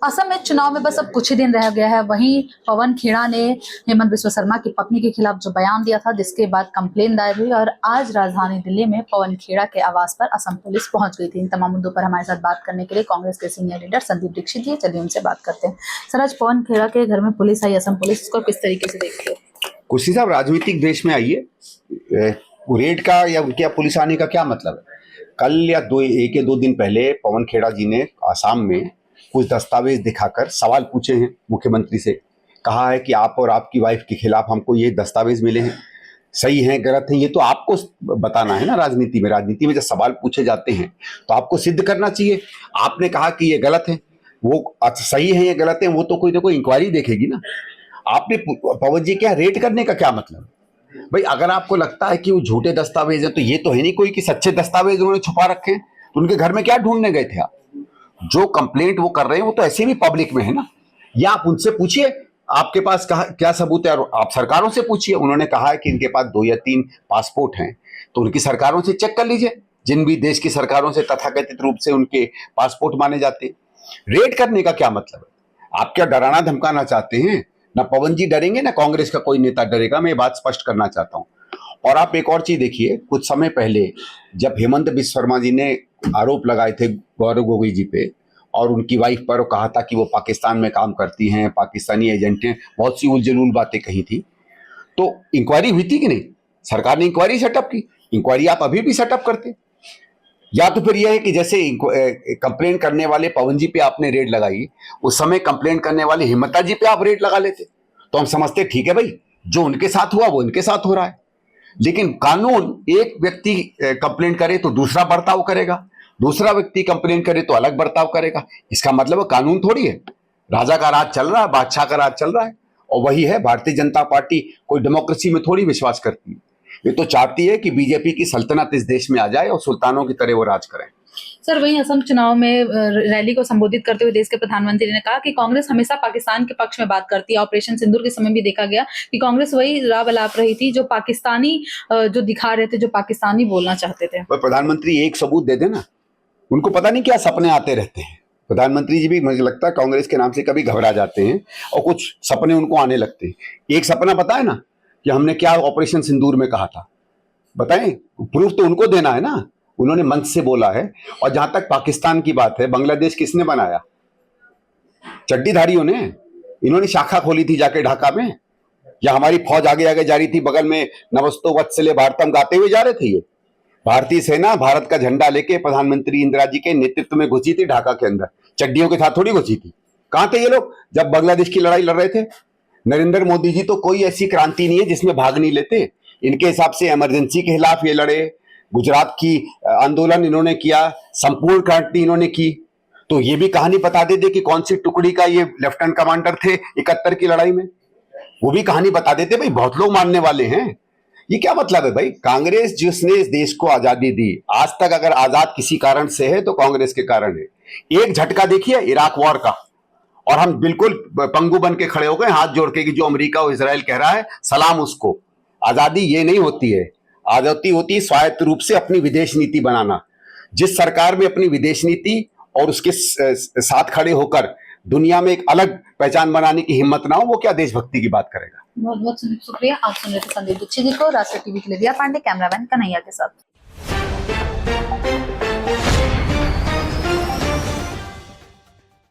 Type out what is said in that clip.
असम में चुनाव में बस अब कुछ ही दिन रह गया है। वहीं पवन खेड़ा ने हेमंत बिस्वा शर्मा की पत्नी के खिलाफ जो बयान दिया था, जिसके बाद कंप्लेन दायर हुई और आज राजधानी दिल्ली में पवन खेड़ा के आवास पर असम पुलिस पहुंच गई थी। इन तमाम मुद्दों पर हमारे साथ बात करने के लिए कांग्रेस के सीनियर लीडर संदीप दीक्षित जी, चलिए उनसे बात करते हैं। सर, आज पवन खेड़ा के घर में पुलिस आई, असम पुलिस, को किस तरीके से देखते हो? कुर्सी साहब, राजनीतिक देश में आइए, रेड का या उनके पुलिस आने का क्या मतलब है? कल या एक या दो दिन पहले पवन खेड़ा जी ने आसाम में कुछ दस्तावेज दिखाकर सवाल पूछे हैं मुख्यमंत्री से। कहा है कि आप और आपकी वाइफ के खिलाफ हमको ये दस्तावेज मिले हैं, सही हैं गलत हैं, ये तो आपको बताना है ना। राजनीति में जब सवाल पूछे जाते हैं तो आपको सिद्ध करना चाहिए। आपने कहा कि ये गलत है, वो सही है, ये गलत है, वो तो कोई ना कोई इंक्वायरी देखेगी ना। आपने पवन जी क्या रेड करने का क्या मतलब? भाई, अगर आपको लगता है कि वो झूठे दस्तावेज है तो ये तो है नहीं कोई कि सच्चे दस्तावेज उन्होंने छुपा रखे हैं। तो उनके घर में क्या ढूंढने गए थे आप? जो कंप्लेंट वो कर रहे हैं वो तो ऐसे भी पब्लिक में है ना। या आप उनसे पूछिए आपके पास क्या सबूत है, और आप सरकारों से पूछिए। उन्होंने कहा है कि इनके पास 2 या 3 पासपोर्ट हैं, तो उनकी सरकारों से चेक कर लीजिए, जिन भी देश की सरकारों से तथाकथित रूप से उनके पासपोर्ट माने जाते हैं। रेड करने का क्या मतलब है? आप क्या डराना धमकाना चाहते हैं? ना पवन जी डरेंगे ना कांग्रेस का कोई नेता डरेगा, मैं ये बात स्पष्ट करना चाहता हूं। और आप एक और चीज देखिए, कुछ समय पहले जब हेमंत बिस्वा शर्मा जी ने आरोप लगाए थे गौरव गोगोई जी पे और उनकी वाइफ पर, कहा था कि वो पाकिस्तान में काम करती हैं, पाकिस्तानी एजेंट हैं, बहुत सी उलझुल बातें कही थी, तो इंक्वायरी हुई थी कि नहीं? सरकार ने इंक्वायरी सेटअप की। इंक्वायरी आप अभी भी सेटअप करते, या तो फिर यह है कि जैसे कंप्लेन करने वाले पवन जी पे आपने रेड लगाई, उस समय कंप्लेन करने वाले हिम्मता जी पे आप रेड लगा लेते, तो हम समझते ठीक है भाई, जो उनके साथ हुआ वो इनके साथ हो रहा है। लेकिन कानून, एक व्यक्ति कंप्लेन करे तो दूसरा बर्ताव करेगा, दूसरा व्यक्ति कंप्लेन करे तो अलग बर्ताव करेगा। इसका मतलब कानून थोड़ी है। राजा का राज चल रहा है, बादशाह का राज चल रहा है, और वही है। भारतीय जनता पार्टी कोई डेमोक्रेसी में थोड़ी विश्वास करती है। ये तो चाहती है कि बीजेपी की सल्तनत इस देश में आ जाए और सुल्तानों की तरह वो राज करें। सर, वहीं असम चुनाव में रैली को संबोधित करते हुए देश के प्रधानमंत्री ने कहा कि कांग्रेस हमेशा पाकिस्तान के पक्ष में बात करती है। ऑपरेशन सिंदूर के समय भी देखा गया कि कांग्रेस वही राव अलाप रही थी जो पाकिस्तानी जो दिखा रहे थे, जो पाकिस्तानी बोलना चाहते थे। प्रधानमंत्री एक सबूत दे देना, उनको पता नहीं क्या सपने आते रहते हैं। प्रधानमंत्री जी भी मुझे लगता है कांग्रेस के नाम से कभी घबरा जाते हैं और कुछ सपने उनको आने लगते हैं। एक सपना पता है ना कि हमने क्या ऑपरेशन सिंदूर में कहा था? बताएं, प्रूफ तो उनको देना है ना। उन्होंने मंच से बोला है। और जहां तक पाकिस्तान की बात है, बांग्लादेश किसने बनाया? चड्डीधारियों ने। इन्होंने शाखा खोली थी जाके ढाका में, या हमारी फौज आगे आगे जा रही थी, बगल में नमस्तो वत्सले भारतम गाते हुए जा रहे थे। ये भारतीय सेना भारत का झंडा लेके प्रधानमंत्री इंदिरा जी के नेतृत्व में घुसी थी ढाका के अंदर, चड्डियों के साथ थोड़ी घुसी थी। कहां थे ये लोग जब बांग्लादेश की लड़ाई लड़ रहे थे? नरेंद्र मोदी जी तो कोई ऐसी क्रांति नहीं है जिसमें भाग नहीं लेते। इनके हिसाब से इमरजेंसी के खिलाफ ये लड़े, गुजरात की आंदोलन इन्होंने किया, संपूर्ण क्रांति इन्होंने की। तो ये भी कहानी बता देते कि कौन सी टुकड़ी का ये लेफ्टिनेंट कमांडर थे 71 की लड़ाई में, वो भी कहानी बता देते। भाई, बहुत लोग मानने वाले हैं। ये क्या मतलब है भाई? कांग्रेस जिसने इस देश को आजादी दी, आज तक अगर आजाद किसी कारण से है तो कांग्रेस के कारण है। एक झटका देखिए इराक वॉर का, और हम बिल्कुल पंगु बन के खड़े हो गए हाथ जोड़ के कि जो अमेरिका और इजराइल कह रहा है सलाम उसको। आजादी ये नहीं होती है। आजादी होती है स्वायत्त रूप से अपनी विदेश नीति बनाना। जिस सरकार में अपनी विदेश नीति और उसके साथ खड़े होकर दुनिया में एक अलग पहचान बनाने की हिम्मत ना हो, वो क्या देशभक्ति की बात करेगा? बहुत बहुत शुक्रिया। आप सुन रहे थे संदीप दीक्षित जी को। राष्ट्रीय टीवी के लिए दिया पांडे, कैमरामैन कन्हैया के साथ।